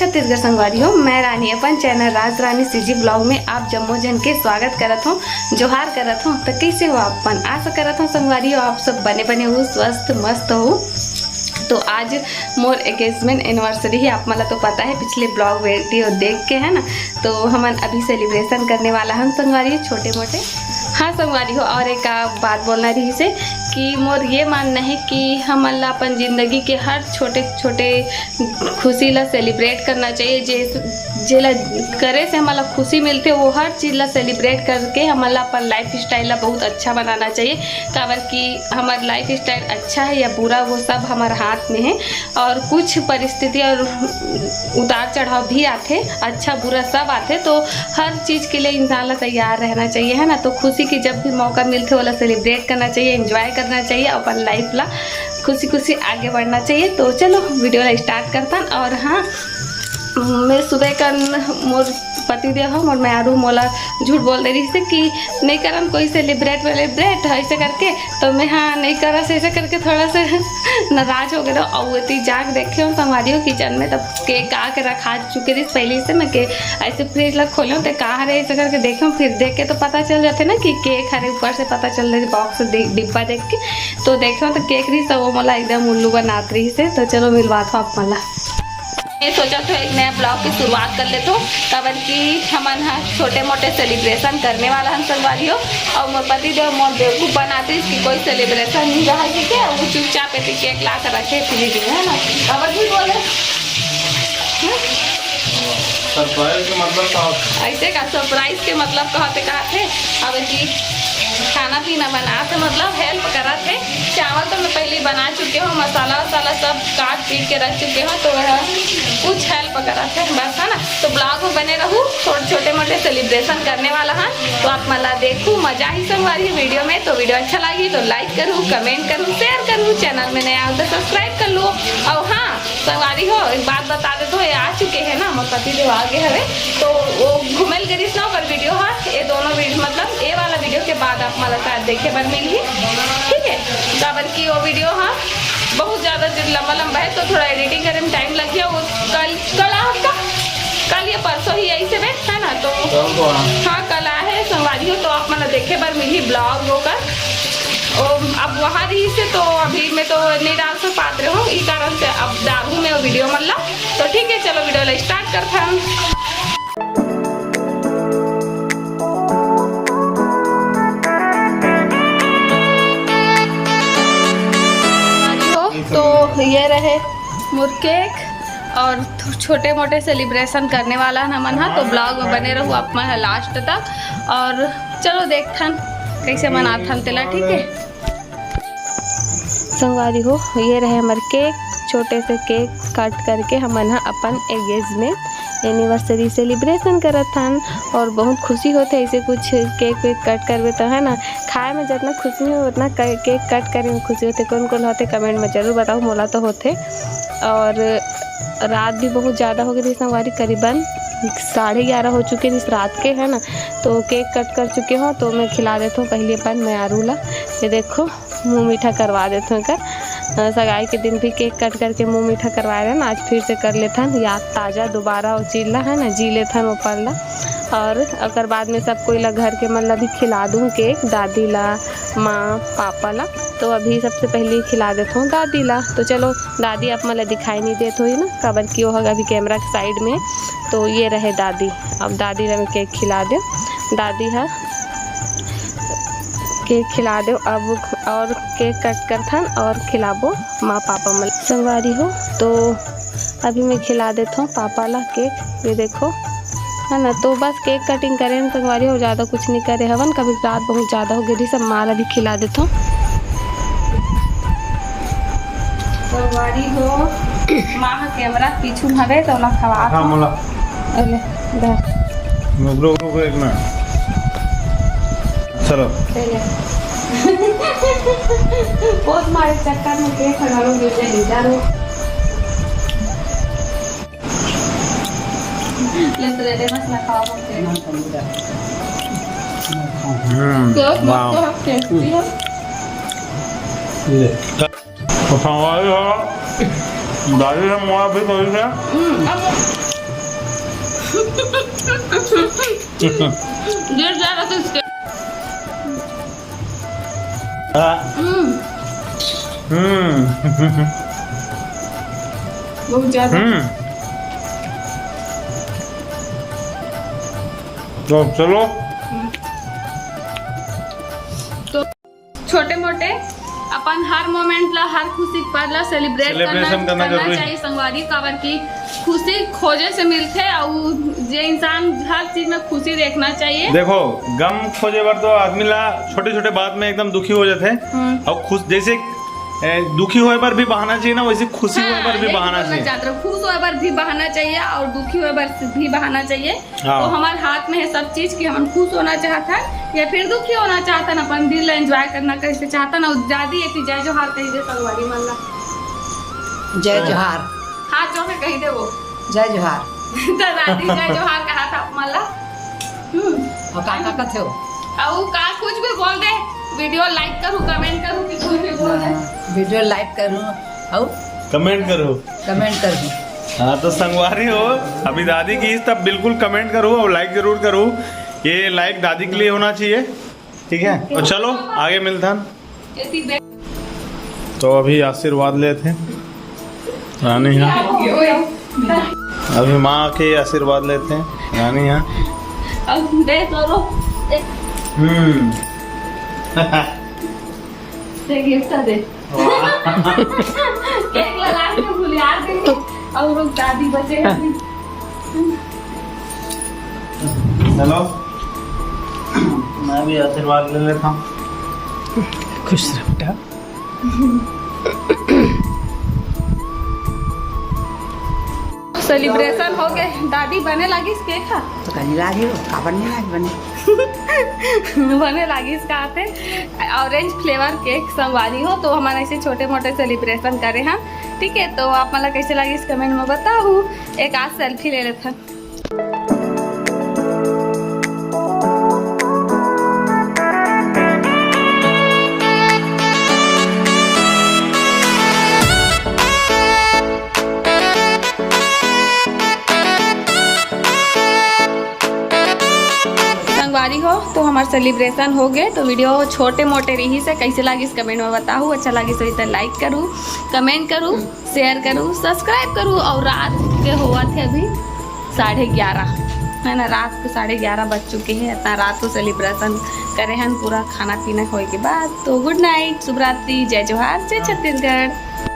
छत्तीसगढ़ संगवारी हो। मैं रानी अपन चैनल राज रानी सीजी ब्लॉग में आप जम्मो जन के स्वागत करत हूँ, जोहार करत हूँ। तो कैसे हो अपन? आशा करत हूँ संगवारी हो आप सब बने हो, स्वस्थ मस्त हो। तो आज मोर एंगेजमेंट एनिवर्सरी ही, आप मला तो पता है पिछले ब्लॉग वीडियो देख के, है ना। तो हमन अभी सेलिब्रेशन करने वाला हम संगवारी हो छोटे मोटे। हाँ संगवारी हो, और एक बात बोलना रही से कि मोर ये मानना है कि हमन अपन ज़िंदगी के हर छोटे छोटे खुशी ला सेलिब्रेट करना चाहिए। जेला करे से हमला खुशी मिलते वो हर चीज़ ला सेलिब्रेट करके हमला अपन लाइफ स्टाइल ला बहुत अच्छा बनाना चाहिए। काबर कि हमारा लाइफ स्टाइल अच्छा है या बुरा वो सब हमारे हाथ में है। और कुछ परिस्थिति और उतार चढ़ाव भी आते, अच्छा बुरा सब आते, तो हर चीज़ के लिए इंसान ला तैयार रहना चाहिए, है ना। तो खुशी की जब भी मौका मिलते वाला सेलिब्रेट करना चाहिए, एंजॉय करना चाहिए, अपन लाइफ ला खुशी खुशी आगे बढ़ना चाहिए। तो चलो वीडियो ला स्टार्ट करता। और हाँ, मैं सुबह का मोर पति देव हम और मैं आरू मोला झूठ बोल दे रही थी कि नहीं करम कोई सेलिब्रेट ऐसे करके। तो मैं हाँ नहीं करा से ऐसे करके थोड़ा सा नाराज हो गए। तो अवती जाग देखे हूँ हमारी हो किचन में, तब केक आ के रखा चुके थी पहले से। मैं के ऐसे फ्रिज ला खोली हूँ तो कहाँ रहे ऐसे करके देखे हूँ। फिर देख के तो पता चल जाते ना कि केक हरे, ऊपर से पता चल रही बॉक्स डिब्बा देख के। तो देखे हूँ तो केक रही सब वो मोला एकदम उल्लू बनात रही से। तो चलो मिलवाता हूँ आप मला। मैं सोचा तो एक नया ब्लॉग की शुरुआत कर लेते हो, काबर कि हमन हाँ छोटे मोटे सेलिब्रेशन करने वाला हम संगवारी हो। और मोर पति देव मोर बेवकूफ़ बनाते कि कोई सेलिब्रेशन नहीं रहा, ठीक है। वो चुपचाप ऐसे केक ला कर रखे फ्रिज में, है ना। काबर भी बोले सरप्राइज के मतलब का ऐसे का सरप्राइज के मतलब कहते अब जी खाना पीना बनाते मतलब हेल्प करा थे। चावल तो मैं पहले बना चुके हूँ, मसाला वसाला सब काट पीट के रख चुके हूँ। तो वह कुछ हेल्प करा थे बस, है ना। तो ब्लॉग में बने रहूँ, छोटे मोटे सेलिब्रेशन करने वाला है। तो आप मला देखूँ, मजा ही संगवारी वीडियो में। तो वीडियो अच्छा लगी तो लाइक करूँ, कमेंट करूँ, शेयर करूँ। चैनल में नया हो तो सब्सक्राइब कर लो। और हाँ संगवारी हो एक बात बता दे, तो ये आ चुके हैं ना मोर पति देव आगे हवे। तो वो घूमल गिरीश ना पर वीडियो है, ये दोनों वीडियो मतलब ये वाला वीडियो के बाद आप मला शायद देखे बर मिली, ठीक है। काबर की वो वीडियो हाँ बहुत ज़्यादा लंबा है, तो थोड़ा एडिटिंग करने में टाइम लग गया। वो कल आपका कल या परसों ही यही से है ना। तो हाँ कल आए संगवारी हो, तो आप मतलब देखे बार मिली ब्लॉग होकर। अब वहाँ रही से तो अभी मैं तो नहीं डाल सक पाते हूँ, इस कारण से अब डालूँ मैं वो वीडियो मतलब। तो ठीक है चलो वीडियो ला स्टार्ट करता हूँ। तो ये रहे मोर केक और छोटे मोटे सेलिब्रेशन करने वाला हमन हा। तो ब्लॉग में बने रहूँ आप मैं लास्ट तक। और चलो देखथन कैसे मनाथन तेला, ठीक है संगवारी हो। ये रहे हमारे केक, छोटे से केक काट करके हमन हा अपन एंगेजमेंट एनिवर्सरी सेलिब्रेशन करत हन। और बहुत खुशी होते ऐसे कुछ केक वेक कट करवे तो, है ना। खाए में जितना खुशी हो उतना केक कट करे में खुशी होते। कौन कौन होते कमेंट में जरूर बताओ, मोला तो होते। और रात भी बहुत ज़्यादा हो गई थी संगवारी, करीबन 11:30 हो चुके थे इस रात के, है ना। तो केक कट कर चुके हो तो मैं खिला देता हूँ पहले अपन मैं आरू ला। ये देखो मुँह मीठा करवा देता हूँ कर। सगाई के दिन भी केक कट करके मुँह मीठा करवाए रहे ना, आज फिर से कर लेता हन याद ताज़ा दोबारा वो चीज़ ला, है ना, जी लेता हन ऊपर ला। और अगर बाद में सब कोई ला घर के मतलब भी खिला दूँ केक, दादी ला, माँ पापा ला। तो अभी सबसे पहले खिला देता हूँ दादी ला। तो चलो दादी आप मतलब दिखाई नहीं देते हो ना, काबर की वो अभी कैमरा के साइड में। तो ये रहे दादी, अब दादी ला मैं केक खिला दो। दादी है केक खिला दो अब, और केक कट कर थन और खिलाबो माँ पापा मल संगवारी हो। तो अभी मैं खिला देता हूँ पापा ला केक, ये देखो, है ना। तो बस केक कटिंग करें संगवारी हो, ज़्यादा कुछ नहीं करे हवन। कभी रात बहुत ज़्यादा हो गई सब। माला भी खिला देता हूँ संगवारी हो। माँ कैमरा पीछू हवे तो ना खवा हाँ मोला अरे एक मिनट चलो पोस्ट मारे चक्कर में केक खड़ालो गिर जाए ले तो दे मत ना खाओ वाओ दादी से मुआ भी कोई है गिर जाएगा तो इसके बहुत ज्यादा। तो चलो तो छोटे मोटे अपन हर मोमेंट ला हर खुशी के पल ला सेलिब्रेट करना जरूरी चाहिए संगवारी काबर की खुशी खोजे से मिलते और जे इंसान हर चीज में खुशी देखना चाहिए। देखो गम खोजे बार तो आदमी ला छोटे छोटे बात में एकदम दुखी हो जाते हैं और खुश जैसे दुखी होए पर भी बहाना चाहिए ना वैसे खुशी होए पर भी बहाना चाहिए। खुश होए पर भी बहाना चाहिए और दुखी होए पर भी बहाना चाहिए। हाँ। तो हमारे हाथ में है सब चीज कि हम खुश होना चाहता है या फिर दुखी होना चाहता ना अपन दिल एंजॉय करना कैसे चाहता ना दादी ये जय जोहार कही दे संगवारी मन ला जय जोहार। हाथ जोड़ के कही दे वो जय जोहार। तो दादी जय जोहार कहा था मन ला और काका कथे हो और का कुछ भी बोल दे वीडियो लाइक करूँ कमेंट करूँ कि कुछ भी बोल दे वीडियो लाइक करूँ और कमेंट करो करूँ। हाँ तो संगवारी हो अभी दादी की तब बिल्कुल कमेंट करो और लाइक जरूर करो। ये लाइक दादी के लिए होना चाहिए ठीक है। और चलो आगे मिलते हैं। तो अभी आशीर्वाद लेते रानी यहाँ अभी माँ के आशीर्वाद लेते हैं रानी यहाँ अब दे करो दे गिफ्ट दे केक लगा के भुलिया देंगे और लोग दादी बचे चलो मैं भी आशीर्वाद ले लेता हूँ। खुश रहो बेटा। सेलिब्रेशन हो गए दादी बने लगी इस केक तो कहीं लागी हो काबर नहीं लागी बने बने लगी इसका आते ऑरेंज फ्लेवर केक संगवारी हो तो हमारे ऐसे छोटे मोटे सेलिब्रेशन करे हैं ठीक है। तो आप मतलब कैसे लगी इस कमेंट में बताओ। एक आज सेल्फी ले लेते हैं। संगवारी हो तो हमारा सेलिब्रेशन हो गए तो वीडियो छोटे मोटे रही से कैसे लगी इस कमेंट में बताओ। अच्छा लगी तो लाइक करूँ कमेंट करूँ शेयर करूँ सब्सक्राइब करूँ। और रात के हुआ थे अभी 11:30 है ना रात को 11:30 बज चुके हैं। इतना रात को सेलिब्रेशन करे हैं पूरा खाना पीना होए के बाद। तो गुड नाइट शुभ रात्रि जय जोहार जय छत्तीसगढ़।